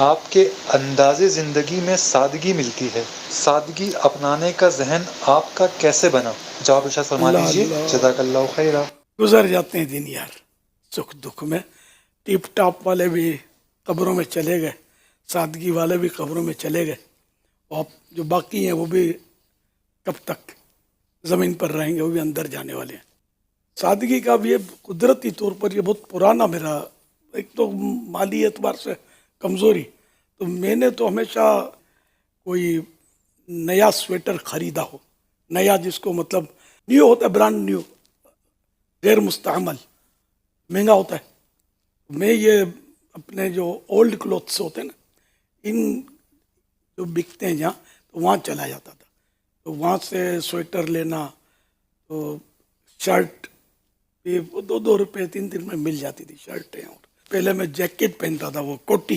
آپ کے انداز زندگی میں سادگی ملتی ہے، سادگی اپنانے کا ذہن آپ کا کیسے بنا؟ جواب ارشاد فرما اللہ دیجیے، اللہ، جزاک اللہ خیرہ۔ گزر جاتے ہیں دن یار، سکھ دکھ میں۔ ٹیپ ٹاپ والے بھی قبروں میں چلے گئے، سادگی والے بھی قبروں میں چلے گئے، اور جو باقی ہیں وہ بھی کب تک زمین پر رہیں گے، وہ بھی اندر جانے والے ہیں۔ سادگی کا بھی یہ قدرتی طور پر یہ بہت پرانا میرا، ایک تو مالی اعتبار سے کمزوری، تو میں نے تو ہمیشہ کوئی نیا سویٹر خریدا ہو، نیا جس کو مطلب نیو ہوتا ہے، برانڈ نیو، غیر مستعمل، مہنگا ہوتا ہے، میں یہ اپنے جو اولڈ کلوتھس ہوتے ہیں نا، ان جو بکتے ہیں جہاں، تو وہاں چلا جاتا تھا، تو وہاں سے سویٹر لینا، تو شرٹ یہ 2-2 روپے 3 میں مل جاتی تھی شرٹیں، اور پہلے میں جیکٹ پہنتا تھا وہ کوٹی،